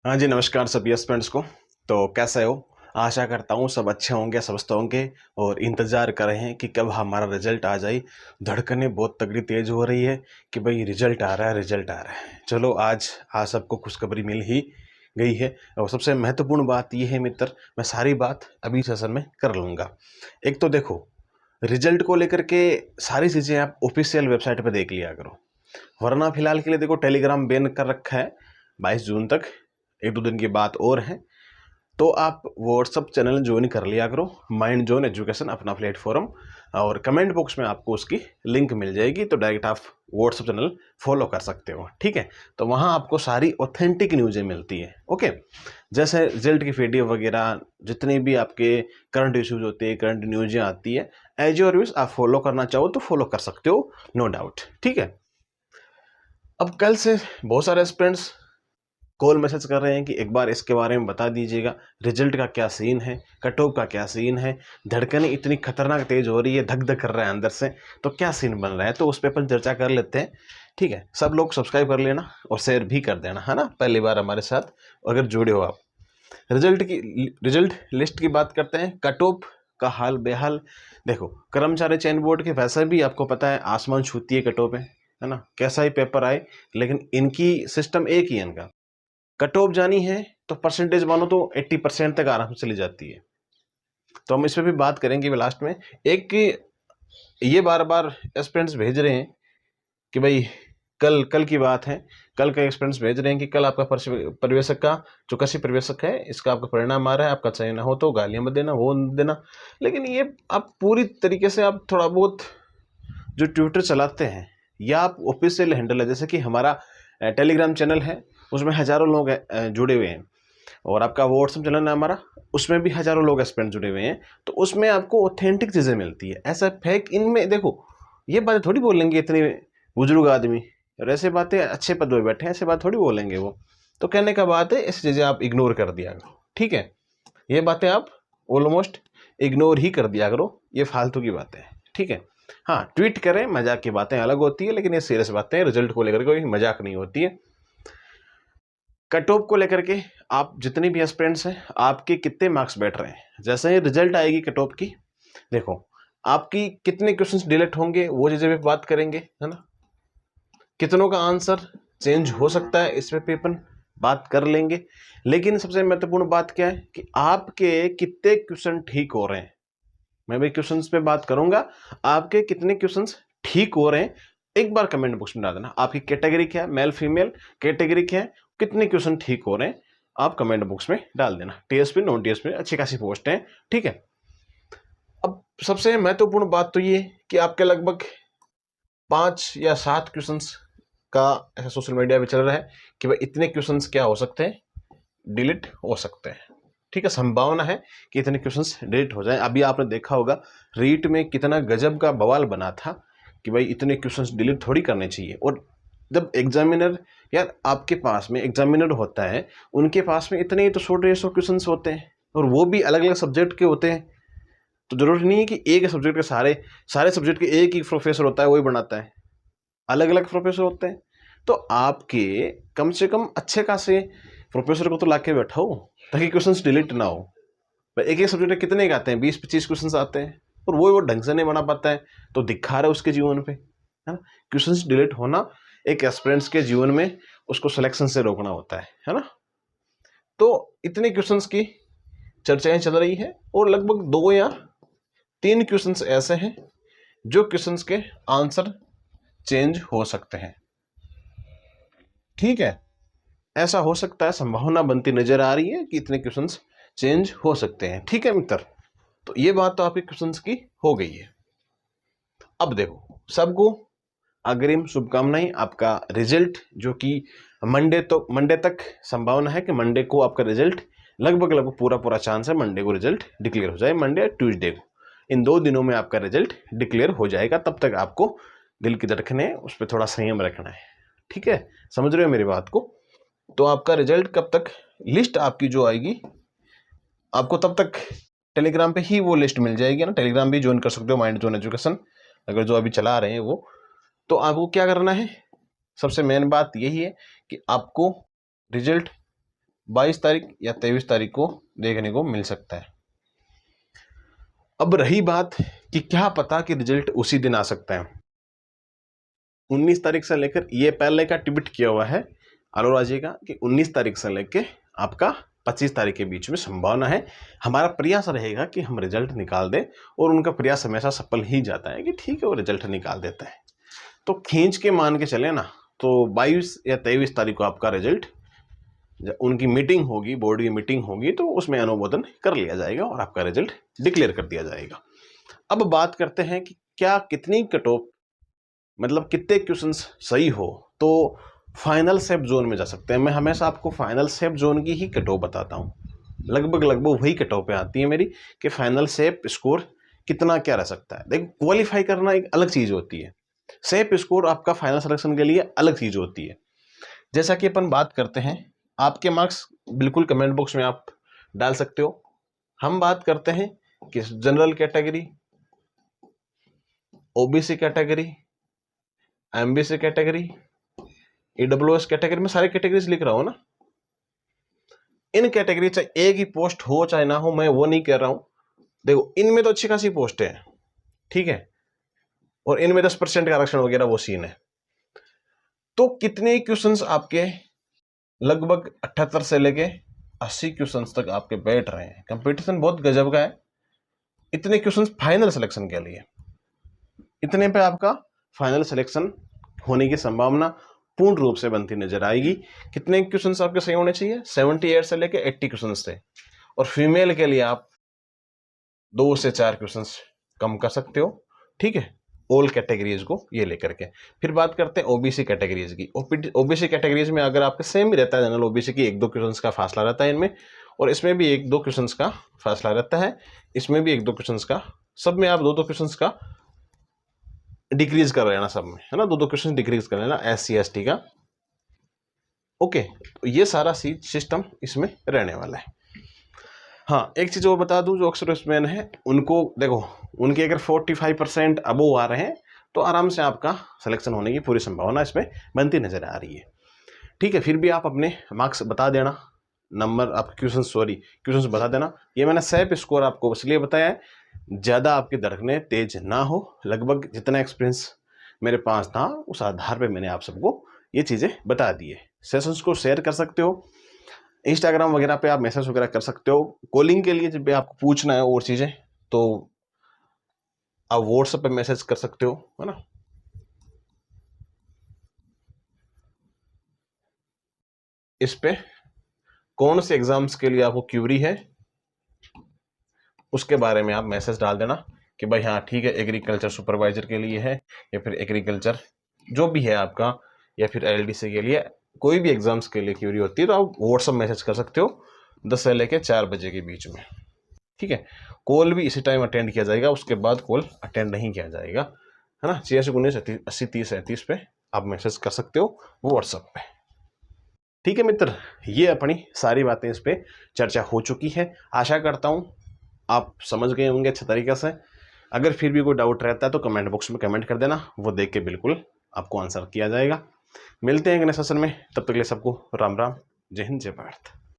हाँ जी, नमस्कार सभी स्टूडेंट्स को। तो कैसे हो? आशा करता हूँ सब अच्छे होंगे, स्वस्थ होंगे और इंतज़ार कर रहे हैं कि कब हमारा रिजल्ट आ जाए। धड़कनें बहुत तगड़ी तेज़ हो रही है कि भाई रिजल्ट आ रहा है, रिजल्ट आ रहा है। चलो आज सबको खुशखबरी मिल ही गई है और सबसे महत्वपूर्ण बात ये है मित्र, मैं सारी बात अभी सेशन में कर लूँगा। एक तो देखो, रिजल्ट को लेकर के सारी चीज़ें आप ऑफिशियल वेबसाइट पे देख लिया करो, वरना फिलहाल के लिए देखो टेलीग्राम बैन कर रखा है 22 जून तक, 1-2 दिन की बात और है। तो आप व्हाट्सअप चैनल ज्वाइन कर लिया करो, माइंड जोन एजुकेशन अपना प्लेटफॉर्म, और कमेंट बॉक्स में आपको उसकी लिंक मिल जाएगी, तो डायरेक्ट आप व्हाट्सअप चैनल फॉलो कर सकते हो। ठीक है, तो वहाँ आपको सारी ऑथेंटिक न्यूज़ें मिलती है। ओके, जैसे रिजल्ट की वीडियो वगैरह, जितने भी आपके करंट इश्यूज होते हैं, करंट न्यूज़ें आती है, एज योर विश आप फॉलो करना चाहो तो फॉलो कर सकते हो, नो डाउट। ठीक है, अब कल से बहुत सारे स्टूडेंट्स कॉल मैसेज कर रहे हैं कि एक बार इसके बारे में बता दीजिएगा, रिजल्ट का क्या सीन है, कट ऑफ का क्या सीन है, धड़कनें इतनी खतरनाक तेज हो रही है, धक धक कर रहा है अंदर से, तो क्या सीन बन रहा है, तो उस पर अपन चर्चा कर लेते हैं। ठीक है, सब लोग सब्सक्राइब कर लेना और शेयर भी कर देना, है ना, पहली बार हमारे साथ अगर जुड़े हो आप। रिजल्ट लिस्ट की बात करते हैं। कट ऑफ का हाल बेहाल देखो, कर्मचारी चयन बोर्ड के वैसे भी आपको पता है आसमान छूती है कट ऑफ है ना, कैसा ही पेपर आए, लेकिन इनकी सिस्टम एक ही है इनका। कट ऑफ जानी है तो परसेंटेज मानो तो 80% तक आराम से चली जाती है। तो हम इस पर भी बात करेंगे लास्ट में। एक ये बार बार एस्पिरेंट्स भेज रहे हैं कि भाई कल कल की बात है, कल का एक्सपीरियंस भेज रहे हैं कि कल आपका परिवेशक का जो कृषि परिवेशक है, इसका आपका परिणाम आ रहा है, आपका चयन हो तो गालियां मत देना, वो मत देना। लेकिन ये आप पूरी तरीके से आप थोड़ा बहुत जो ट्विटर चलाते हैं या आप ऑफिशियल हैंडल है, जैसे कि हमारा टेलीग्राम चैनल है, उसमें हज़ारों लोग जुड़े हुए हैं, और आपका व्हाट्सएप चैनल है हमारा, उसमें भी हज़ारों लोग एस्पिरेंट जुड़े हुए हैं, तो उसमें आपको ऑथेंटिक चीज़ें मिलती है। ऐसा फेक इनमें देखो, ये बातें थोड़ी बोलेंगे इतने बुजुर्ग आदमी, और ऐसे बातें अच्छे पद पे बैठे हैं, ऐसे बात थोड़ी बोलेंगे वो। तो कहने का बात है, ऐसी चीज़ें आप इग्नोर कर दिया करो। ठीक है, ये बातें आप ऑलमोस्ट इग्नोर ही कर दिया करो, ये फालतू की बातें हैं। ठीक है, हाँ ट्वीट करें, मजाक की बातें अलग होती है, लेकिन ये सीरियस बातें, रिजल्ट को लेकर कोई मजाक नहीं होती है। कट ऑफ को लेकर के आप जितने भी एस्पिरेंट्स हैं, आपके कितने मार्क्स बैठ रहे हैं, जैसे ही रिजल्ट आएगी कट ऑफ की, देखो आपकी कितने क्वेश्चंस डिलीट होंगे, वो चीज़ें भी बात करेंगे, है ना, कितनों का आंसर चेंज हो सकता है, इस पे अपन बात कर लेंगे। लेकिन सबसे महत्वपूर्ण बात क्या है कि आपके कितने क्वेश्चन ठीक हो रहे हैं, मैं भी क्वेश्चंस पे बात करूंगा, आपके कितने क्वेश्चंस ठीक हो रहे हैं, एक बार कमेंट बॉक्स में डाल देना। आपकी कैटेगरी क्या है, मेल फीमेल कैटेगरी क्या है, कितने क्वेश्चन ठीक हो रहे हैं, आप कमेंट बॉक्स में डाल देना। टीएसपी नॉन टीएसपी अच्छी खासी पोस्ट है। ठीक है, अब सबसे महत्वपूर्ण बात तो ये कि आपके लगभग 5 या 7 क्वेश्चंस का ऐसा सोशल मीडिया पे चल रहा है कि भाई इतने क्वेश्चंस क्या हो सकते हैं, डिलीट हो सकते हैं। ठीक है, संभावना है कि इतने क्वेश्चंस डिलीट हो जाए। अभी आपने देखा होगा रीट में कितना गजब का बवाल बना था कि भाई इतने क्वेश्चंस डिलीट थोड़ी करने चाहिए। और जब एग्जामिनर, यार आपके पास में एग्जामिनर होता है, उनके पास में इतने ही तो 100-150 क्वेश्चंस होते हैं, और वो भी अलग अलग सब्जेक्ट के होते हैं। तो जरूरी नहीं है कि एक सब्जेक्ट के सारे सारे सब्जेक्ट के एक ही प्रोफेसर होता है, वही बनाता है, अलग अलग प्रोफेसर होते हैं। तो आपके कम से कम अच्छे खासे प्रोफेसर को तो लाके बैठाओ ताकि क्वेश्चंस डिलीट ना हो। एक एक सब्जेक्ट कितने के आते हैं, 20-25 क्वेश्चंस आते हैं, और वो ढंग से नहीं बना पाता है, तो दिखा रहा है उसके जीवन पे, है ना। क्वेश्चंस डिलीट होना एक एस्पिरेंट्स के जीवन में उसको सिलेक्शन से रोकना होता है ना। तो इतने क्वेश्चंस की चर्चाएं चल रही है, और लगभग 2 या 3 क्वेश्चंस ऐसे हैं जो क्वेश्चंस के आंसर चेंज हो सकते हैं। ठीक है, ऐसा हो सकता है, संभावना बनती नजर आ रही है कि इतने क्वेश्चंस चेंज हो सकते हैं। ठीक है मित्र, तो ये बात तो आपके क्वेश्चंस की हो गई है। अब देखो, सबको अग्रिम शुभकामनाएं। आपका रिजल्ट जो कि मंडे तक संभावना है कि मंडे को आपका रिजल्ट लगभग पूरा चांस है मंडे को रिजल्ट डिक्लेयर हो जाए, मंडे या ट्यूसडे को, इन 2 दिनों में आपका रिजल्ट डिक्लेयर हो जाएगा। तब तक आपको दिल की धड़कनें उस पर थोड़ा संयम रखना है। ठीक है, समझ रहे हो मेरी बात को। तो आपका रिजल्ट कब तक, लिस्ट आपकी जो आएगी, आपको तब तक टेलीग्राम पे ही वो लिस्ट मिल जाएगी ना। टेलीग्राम भी ज्वाइन कर सकते हो, माइंड जोन एजुकेशन, अगर जो अभी चला रहे हैं वो। तो आपको क्या करना है, सबसे मेन बात यही है कि आपको रिजल्ट 22 तारीख या 23 तारीख को देखने को मिल सकता है। अब रही बात कि क्या पता कि रिजल्ट उसी दिन आ सकता है। 19 तारीख से लेकर, ये पहले का ट्वीट किया हुआ है अरोड़ा जी का, कि 19 तारीख से लेकर आपका 25 तारीख के बीच में संभावना है। हमारा प्रयास रहेगा कि हम रिजल्ट निकाल दें, और उनका प्रयास हमेशा सफल ही जाता है कि ठीक है वो रिजल्ट निकाल देता है। तो खींच के मान के चले ना, तो 22 या 23 तारीख को आपका रिजल्ट, उनकी मीटिंग होगी, बोर्ड की मीटिंग होगी, तो उसमें अनुमोदन कर लिया जाएगा और आपका रिजल्ट डिक्लेयर कर दिया जाएगा। अब बात करते हैं कि क्या कितनी कट ऑफ, मतलब कितने क्वेश्चंस सही हो तो फाइनल सेफ जोन में जा सकते हैं। मैं हमेशा आपको फाइनल सेफ जोन की ही कट ऑफ बताता हूँ, लगभग वही कट ऑफ पे आती है मेरी कि फाइनल सेफ स्कोर कितना क्या रह सकता है। देखो, क्वालिफाई करना एक अलग चीज़ होती है, सेफ स्कोर आपका फाइनल सिलेक्शन के लिए अलग चीज़ होती है। जैसा कि अपन बात करते हैं, आपके मार्क्स बिल्कुल कमेंट बॉक्स में आप डाल सकते हो। हम बात करते हैं कि general category, OBC category, MBC category, EWS category में सारी कैटेगरीज लिख रहा हूं ना। इन कैटेगरी चाहे एक ही पोस्ट हो चाहे ना हो, मैं वो नहीं कह रहा हूं। देखो, इनमें तो अच्छी खासी पोस्ट है, ठीक है, और इनमें 10% का आरक्षण वगैरह वो सीन है। तो कितने क्वेश्चंस आपके, लगभग 78 से लेके 80 क्वेश्चंस तक आपके बैठ रहे हैं। कंपटीशन बहुत गजब का है। इतने क्वेश्चंस फाइनल सिलेक्शन के लिए, इतने पे आपका फाइनल सिलेक्शन होने की संभावना पूर्ण रूप से बनती नजर आएगी। कितने क्वेश्चंस आपके सही होने चाहिए? 78 से लेके 80 क्वेश्चंस थे, और फीमेल के लिए आप 2 से 4 क्वेश्चंस कम कर सकते हो, ठीक है, ऑल कैटेगरीज को ये लेकर के। फिर बात करते हैं ओबीसी कैटेगरीज की। ओबीसी कैटेगरीज में अगर आपके सेम ही रहता है, जनरल ओबीसी की 1-2 क्वेश्चंस का फासला रहता है इनमें, और इसमें भी 1-2 क्वेश्चंस का फासला रहता है, इसमें भी 1-2 क्वेश्चंस का, सब में आप 2-2 क्वेश्चंस का डिक्रीज कर लेना, सब में है ना, 2-2 क्वेश्चन डिक्रीज कर लेना SC ST का। ओके, तो ये सारा सिस्टम इसमें रहने वाला है। हाँ, एक चीज और बता दूं, जो एक्स-सर्विसमैन है उनको देखो, उनके अगर 45% अबोव आ रहे हैं तो आराम से आपका सिलेक्शन होने की पूरी संभावना इसमें बनती नजर आ रही है, ठीक है। फिर भी आप अपने मार्क्स बता देना, नंबर आप क्वेश्चंस बता देना। ये मैंने सेफ स्कोर आपको इसलिए बताया है, ज़्यादा आपकी धड़कनें तेज ना हो। लगभग जितना एक्सपीरियंस मेरे पास था उस आधार पे मैंने आप सबको ये चीज़ें बता दी है। सेशंस को शेयर कर सकते हो, इंस्टाग्राम वगैरह पे आप मैसेज वगैरह कर सकते हो। कॉलिंग के लिए जब भी आपको पूछना है और चीज़ें, तो आप व्हाट्सएप पे मैसेज कर सकते हो, है ना। इस पे कौन से एग्जाम्स के लिए आपको क्यूरी है उसके बारे में आप मैसेज डाल देना कि भाई हाँ ठीक है, एग्रीकल्चर सुपरवाइजर के लिए है, या फिर एग्रीकल्चर जो भी है आपका, या फिर LDC के लिए, कोई भी एग्जाम्स के लिए क्यूरी होती है तो आप व्हाट्सअप मैसेज कर सकते हो 10 से लेकर 4 बजे के बीच में, ठीक है। कॉल भी इसी टाइम अटेंड किया जाएगा, उसके बाद कॉल अटेंड नहीं किया जाएगा, है ना। 86 80 30 37 पे आप मैसेज कर सकते हो व्हाट्सएप पे, ठीक है मित्र। ये अपनी सारी बातें इस पे चर्चा हो चुकी है। आशा करता हूँ आप समझ गए होंगे अच्छे तरीके से। अगर फिर भी कोई डाउट रहता है तो कमेंट बॉक्स में कमेंट कर देना, वो देख के बिल्कुल आपको आंसर किया जाएगा। मिलते हैं अगले सेशन में, तब तक के लिए सबको राम राम, जय हिंद, जय भारत।